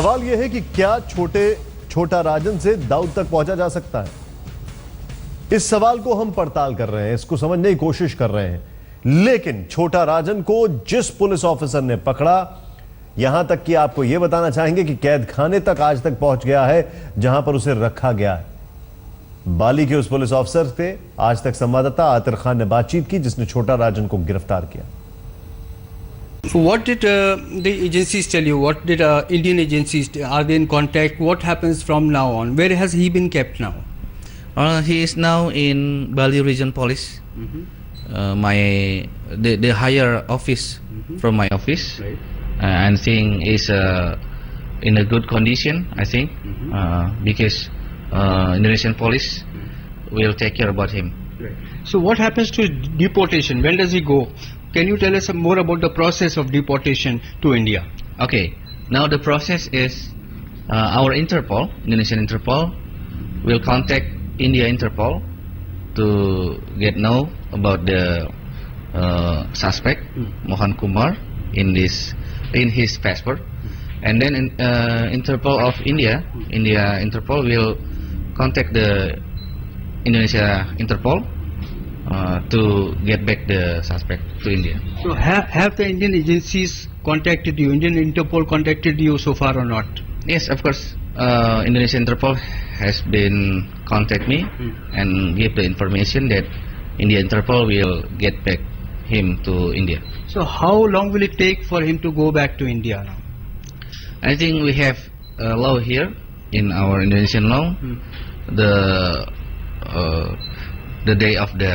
सवाल यह है कि क्या छोटा राजन से दाऊद तक पहुंचा जा सकता है? इस सवाल को हम पड़ताल कर रहे हैं, इसको समझने की कोशिश कर रहे हैं। लेकिन छोटा राजन को जिस पुलिस ऑफिसर ने पकड़ा, यहां तक कि आपको यह बताना चाहेंगे कि कैद खाने तक आज तक पहुंच गया है जहां पर उसे रखा गया है। बाली के उस पुलिस ऑफिसर से आज तक संवाददाता आतिर खान ने बातचीत की जिसने छोटा राजन को गिरफ्तार किया। So what did the agencies tell you? What did Indian agencies, are they in contact? What happens from now on? Where has he been kept now? He is now in Bali Region Police. The higher office from my office. Right. And seeing is in a good condition, I think, because Indonesian police will take care about him. Right. So what happens to deportation? When does he go? Can you tell us more about the process of deportation to India? Okay, now the process is our Interpol, Indonesian Interpol, will contact India Interpol to get know about the suspect Mohan Kumar in his passport, and then Interpol of India Interpol will contact the Indonesia Interpol to get back the suspect to India. So have the Indian agencies contacted you? Indian Interpol contacted you so far or not? Yes, of course. Indonesian Interpol has been contact me and give the information that India Interpol will get back him to India. So how long will it take for him to go back to India now? I think we have a law here in our Indonesian law. The day of the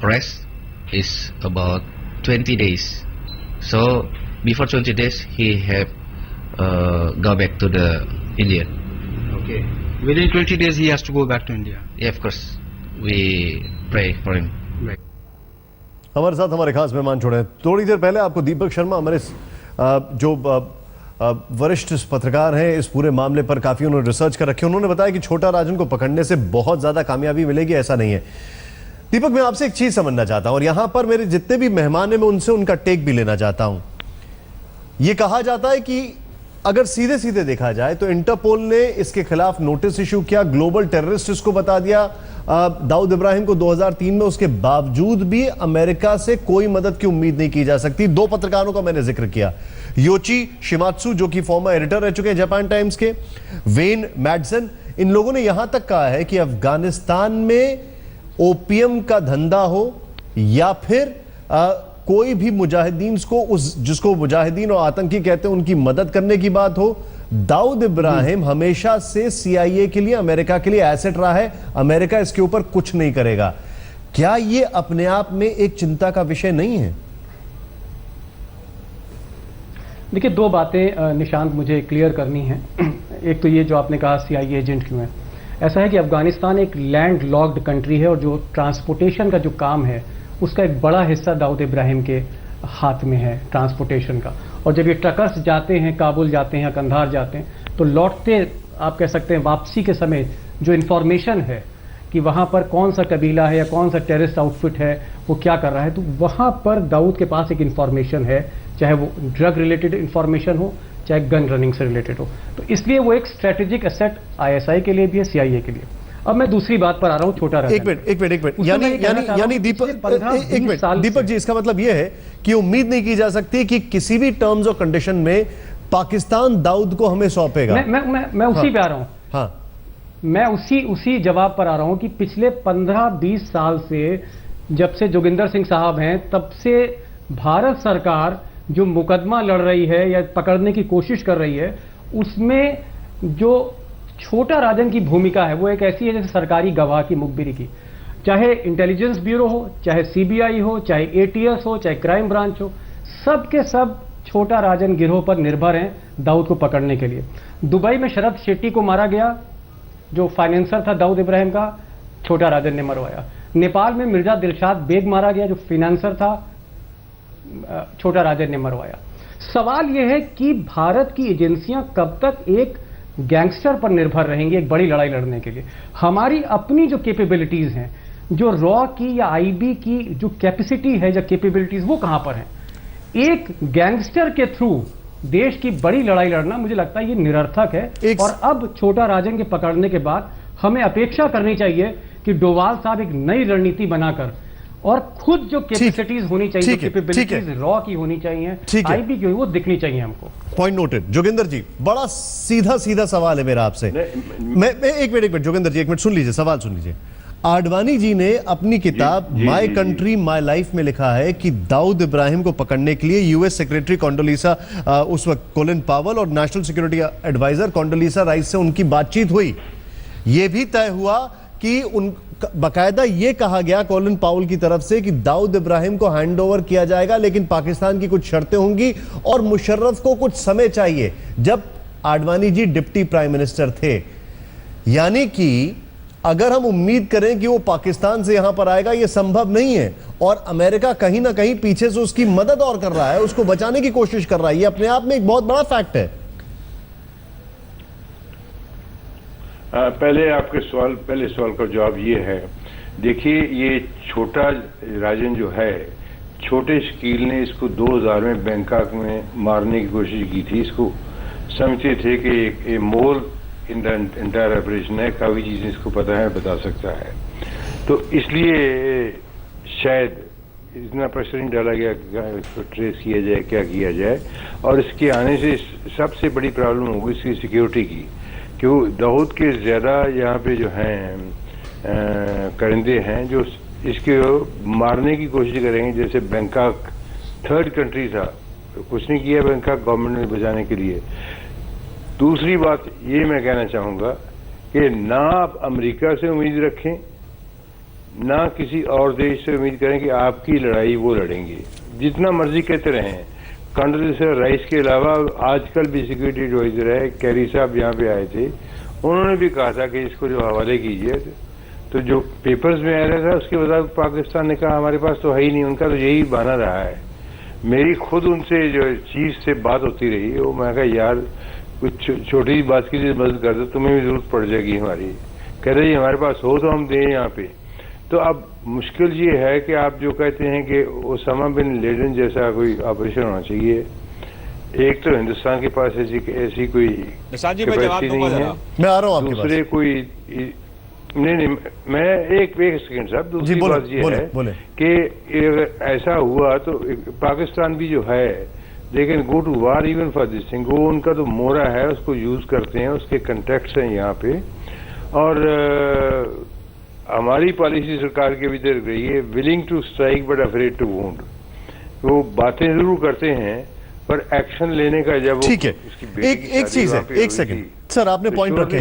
arrest is about 20 days. So before 20 days he have go back to the India. Okay. Within 20 days he has to go back to India. Yeah, of course. We pray for him. Right. हमारे साथ हमारे खास मेहमान जुड़े हैं। थोड़ी देर पहले आपको दीपक शर्मा, हमारे जो वरिष्ठ पत्रकार हैं, इस पूरे मामले पर काफी उन्होंने रिसर्च कर रखी, उन्होंने बताया कि छोटा राजन को पकड़ने से बहुत ज्यादा कामयाबी मिलेगी, ऐसा नहीं है। दीपक, मैं आपसे एक चीज समझना चाहता हूं और यहां पर मेरे जितने भी मेहमान हैं मैं उनसे उनका टेक भी लेना चाहता हूं। यह कहा जाता है कि अगर सीधे सीधे देखा जाए तो इंटरपोल ने इसके खिलाफ नोटिस इशू किया, ग्लोबल टेररिस्ट इसको बता दिया दाऊद इब्राहिम को 2003 में, उसके बावजूद भी अमेरिका से कोई मदद की उम्मीद नहीं की जा सकती। दो पत्रकारों का मैंने जिक्र किया, योची शिमात्सु जो कि फॉर्मर एडिटर रह चुके हैं जापान टाइम्स के, वेन मैडसन, इन लोगों ने यहां तक कहा है कि अफगानिस्तान में ओपियम का धंधा हो या फिर कोई भी मुजाहिदीन को जिसको मुजाहिदीन और आतंकी कहते हैं उनकी मदद करने की बात हो, दाऊद इब्राहिम हमेशा से सीआईए के लिए, अमेरिका के लिए एसेट रहा है। अमेरिका इसके ऊपर कुछ नहीं करेगा। क्या यह अपने आप में एक चिंता का विषय नहीं है? देखिए, दो बातें निशांत मुझे क्लियर करनी है। एक तो ये जो आपने कहा सीआईए एजेंट क्यों है, ऐसा है कि अफगानिस्तान एक लैंड लॉक्ड कंट्री है और जो ट्रांसपोर्टेशन का जो काम है उसका एक बड़ा हिस्सा दाऊद इब्राहिम के हाथ में है, ट्रांसपोर्टेशन का। और जब ये ट्रकर्स जाते हैं, काबुल जाते हैं, कंधार जाते हैं, तो लौटते आप कह सकते हैं वापसी के समय जो इन्फॉर्मेशन है कि वहां पर कौन सा कबीला है या कौन सा टेररिस्ट आउटफिट है वो क्या कर रहा है, तो वहां पर दाऊद के पास एक इन्फॉर्मेशन है, चाहे वो ड्रग रिलेटेड इन्फॉर्मेशन हो चाहे गन रनिंग से रिलेटेड हो। तो इसलिए वो एक स्ट्रेटेजिक एसेट आईएसआई के लिए भी है, सीआईए के लिए। अब मैं दूसरी बात पर आ रहा हूं, छोटा राजन। एक मिनट यानी दीपक जी, इसका मतलब यह है कि उम्मीद नहीं की जा सकती कि किसी भी टर्म्स और कंडीशन में पाकिस्तान दाऊद को हमें सौंपेगा। मैं उसी पे आ रहा हूं। हाँ, मैं उसी जवाब पर आ रहा हूं कि पिछले 15-20 साल से, जब से जोगिंदर सिंह साहब हैं, तब से भारत सरकार जो मुकदमा लड़ रही है या पकड़ने की कोशिश कर रही है, उसमें जो छोटा राजन की भूमिका है वो एक ऐसी है जैसे सरकारी गवाह की मुखबिरी की। चाहे इंटेलिजेंस ब्यूरो हो, चाहे सीबीआई हो, चाहे एटीएस हो, चाहे क्राइम ब्रांच हो, सब के सब छोटा राजन गिरोह पर निर्भर हैं दाऊद को पकड़ने के लिए। दुबई में शरद शेट्टी को मारा गया, जो फाइनेंसर था दाऊद इब्राहिम का, छोटा राजन ने मरवाया। नेपाल में मिर्जा दिलशाद बेग मारा गया, जो फाइनेंसर था, छोटा राजन ने मरवाया। सवाल यह है कि भारत की एजेंसियां कब तक एक गैंगस्टर पर निर्भर रहेंगी एक बड़ी लड़ाई लड़ने के लिए। हमारी अपनी जो कैपेबिलिटीज हैं, जो रॉ की या आईबी की जो कैपेसिटी है या कैपेबिलिटीज, वो कहां पर है? एक गैंगस्टर के थ्रू देश की बड़ी लड़ाई लड़ना, मुझे लगता है ये निरर्थक है। और अब छोटा राजन के पकड़ने के बाद हमें अपेक्षा करनी चाहिए कि डोवाल साहब एक नई रणनीति बनाकर और खुद जो कैपेसिटीज होनी चाहिए, कैपेबिलिटीज रॉ की होनी चाहिए, आईबी की, वो दिखनी चाहिए हमको। Point noted. जोगिंदर जी, बड़ा सीधा सीधा सवाल है मेरा आपसे। मैं एक मिनट जोगिंदर जी, एक मिनट सुन लीजिए, सवाल सुन लीजिए। आडवाणी जी ने अपनी किताब माय कंट्री माय लाइफ में लिखा है कि दाऊद इब्राहिम को पकड़ने के लिए यूएस सेक्रेटरी कॉन्डोलीसा, उस वक्त कोलिन पावल, और national security adviser Condoleezza rice से उनकी बातचीत हुई। यह भी तय हुआ कि उन बाकायदा यह कहा गया कोलिन पावल की तरफ से कि दाऊद इब्राहिम को हैंडओवर किया जाएगा, लेकिन पाकिस्तान की कुछ शर्तें होंगी और मुशर्रफ को कुछ समय चाहिए, जब Advani ji deputy prime minister थे। यानी कि अगर हम उम्मीद करें कि वो पाकिस्तान से यहां पर आएगा, यह संभव नहीं है। और अमेरिका कहीं ना कहीं पीछे से उसकी मदद और कर रहा है, उसको बचाने की कोशिश कर रहा है। यह अपने आप में एक बहुत बड़ा फैक्ट है। पहले सवाल का जवाब ये है, देखिए ये छोटा राजन जो है, छोटे शकील ने इसको 2000 में बैंकॉक में मारने की कोशिश की थी। इसको समझते थे कि एक मोल इन द एंटायर ऑपरेशन है, काफ़ी चीज़ें इसको पता है, बता सकता है। तो इसलिए शायद इतना प्रेशर नहीं डाला गया कि इसको ट्रेस किया जाए, क्या किया जाए। और इसके आने से सबसे बड़ी प्रॉब्लम होगी इसकी सिक्योरिटी की, क्यों दाऊद के ज़्यादा यहाँ पे जो हैं परिंदे हैं जो इसके मारने की कोशिश करेंगे। जैसे बैंकॉक थर्ड कंट्री था, कुछ नहीं किया बैंकॉक गवर्नमेंट ने बचाने के लिए। दूसरी बात ये मैं कहना चाहूँगा कि ना आप अमेरिका से उम्मीद रखें, ना किसी और देश से उम्मीद करें कि आपकी लड़ाई वो लड़ेंगे। जितना मर्जी कहते रहें, कॉन्डोलीसा राइस के अलावा आजकल भी सिक्योरिटी एडवाइजर है, कैरी साहब यहाँ पे आए थे, उन्होंने भी कहा था कि इसको जो हवाले कीजिए। तो जो पेपर्स में आ रहा था उसके बाद पाकिस्तान ने कहा हमारे पास तो है ही नहीं। उनका तो यही बहाना रहा है। मेरी खुद उनसे जो चीज से बात होती रही, वो मैं कहा यार कुछ छोटी बात की मदद कर दो, तुम्हें भी जरूरत पड़ जाएगी हमारी। कह रहे हमारे पास हो तो हम दें यहाँ पे। तो अब मुश्किल ये है कि आप जो कहते हैं कि ओसामा बिन लेडन जैसा कोई ऑपरेशन होना चाहिए, एक तो हिंदुस्तान के पास ऐसी कोई कैपेसिटी नहीं है। मैं आ रहा हूँ आपके पास। दूसरे कोई नहीं, मैं एक सेकंड साहब, दूसरी बात ये है कि ऐसा हुआ तो पाकिस्तान भी जो है, लेकिन go to war even for this thing, वो उनका तो मोरा है, उसको यूज करते हैं, उसके कंटेक्ट्स हैं यहाँ पे। और हमारी पॉलिसी सरकार के भीतर रही है, willing to strike but afraid to wound. वो बातें जरूर करते हैं पर एक्शन लेने का जब ठीक है, एक चीज है, एक सेकंड सर, आपने पॉइंट रखे,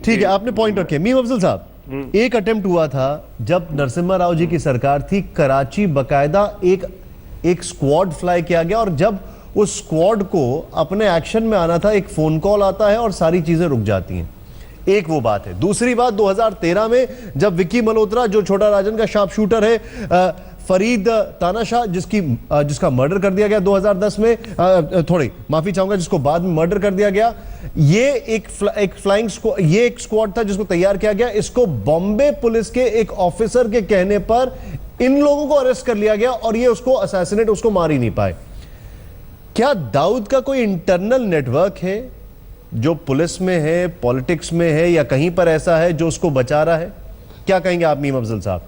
ठीक है, आपने पॉइंट रखे। मीम अफजल साहब, एक अटेम्प्ट हुआ था जब नरसिम्हा राव जी की सरकार थी, कराची बकायदा एक स्क्वाड फ्लाई किया गया, और जब उस स्क्वाड को अपने एक्शन में आना था, एक फोन कॉल आता है और सारी चीजें रुक जाती हैं। एक वो बात है। दूसरी बात 2013 में जब विक्की मल्होत्रा, जो छोटा राजन का शार्प शूटर है, फरीद तानाशाह जिसका मर्डर कर दिया गया 2010 में, थोड़ी माफी चाहूंगा, जिसको बाद में मर्डर कर दिया गया, ये एक फ्लाइंग स्क्वाड, ये एक स्क्वाड था जिसको तैयार किया गया। इसको बॉम्बे पुलिस के एक ऑफिसर के कहने पर इन लोगों को अरेस्ट कर लिया गया और ये उसको असैसिनेट, उसको मार ही नहीं पाए। क्या दाऊद का कोई इंटरनल नेटवर्क है जो पुलिस में है, पॉलिटिक्स में है, या कहीं पर ऐसा है जो उसको बचा रहा है? क्या कहेंगे आप मीम अफजल साहब?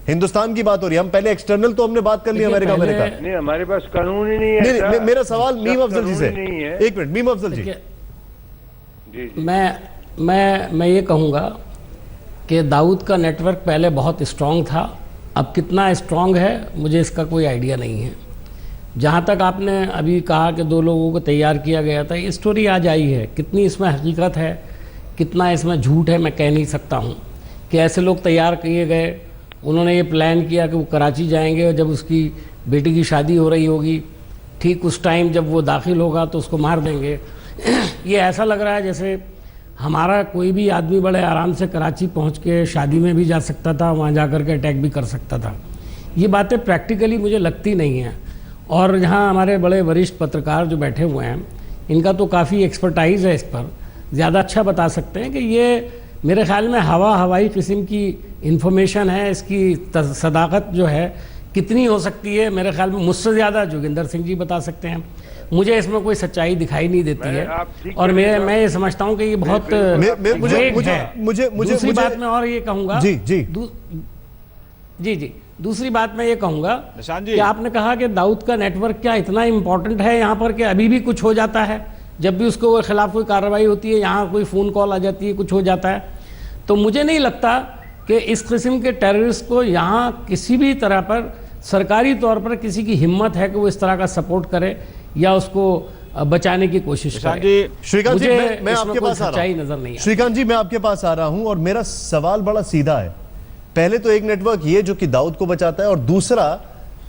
हिंदुस्तान की बात हो रही है, हम पहले एक्सटर्नल तो हमने बात कर ली अमेरिका नहीं, हमारे पास कानून ही नहीं है। नहीं, मेरा सवाल मीम अफजल जी से, एक मिनट मीम अफजल जी। मैं ये कहूँगा कि दाऊद का नेटवर्क पहले बहुत स्ट्रांग था, अब कितना स्ट्रांग है मुझे इसका कोई आइडिया नहीं है। जहाँ तक आपने अभी कहा कि 2 लोगों को तैयार किया गया था, ये स्टोरी आज आई है, कितनी इसमें हकीकत है, कितना इसमें झूठ है, मैं कह नहीं सकता हूँ। कि ऐसे लोग तैयार किए गए, उन्होंने ये प्लान किया कि वो कराची जाएंगे और जब उसकी बेटी की शादी हो रही होगी, ठीक उस टाइम जब वो दाखिल होगा तो उसको मार देंगे। ये ऐसा लग रहा है जैसे हमारा कोई भी आदमी बड़े आराम से कराची पहुँच के शादी में भी जा सकता था, वहाँ जा कर के अटैक भी कर सकता था। ये बातें प्रैक्टिकली मुझे लगती नहीं हैं। और यहाँ हमारे बड़े वरिष्ठ पत्रकार जो बैठे हुए हैं, इनका तो काफ़ी एक्सपर्टाइज़ है, इस पर ज़्यादा अच्छा बता सकते हैं कि ये मेरे ख्याल में हवाई किस्म की इन्फॉर्मेशन है। इसकी सदाकत जो है कितनी हो सकती है, मेरे ख्याल में मुझसे ज़्यादा जोगिंदर सिंह जी बता सकते हैं। मुझे इसमें कोई सच्चाई दिखाई नहीं देती है आप ठीक और कह रहे मैं ये समझता हूँ कि ये बहुत vague है। दूसरी बात मैं और ये कहूँगा जी दूसरी बात मैं ये कहूँगा कि आपने कहा कि दाऊद का नेटवर्क क्या इतना इम्पोर्टेंट है यहाँ पर कि अभी भी कुछ हो जाता है, जब भी उसके खिलाफ कोई कार्रवाई होती है, यहाँ कोई फ़ोन कॉल आ जाती है, कुछ हो जाता है। तो मुझे नहीं लगता कि इस किस्म के टेररिस्ट को यहाँ किसी भी तरह पर सरकारी तौर पर किसी की हिम्मत है कि वो इस तरह का सपोर्ट करे या उसको बचाने की कोशिश करे। श्रीकांत जी, मैं आपके पास आ रहा हूं। नजर नहीं श्रीकांत जी, मैं आपके पास आ रहा हूं और मेरा सवाल बड़ा सीधा है। पहले तो एक नेटवर्क ये जो कि दाऊद को बचाता है, और दूसरा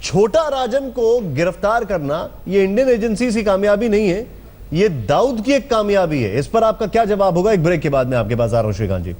छोटा राजन को गिरफ्तार करना, ये इंडियन एजेंसी की कामयाबी नहीं है, ये दाऊद की एक कामयाबी है। इस पर आपका क्या जवाब होगा? एक ब्रेक के बाद मैं आपके पास आ रहा हूं श्रीकांत जी।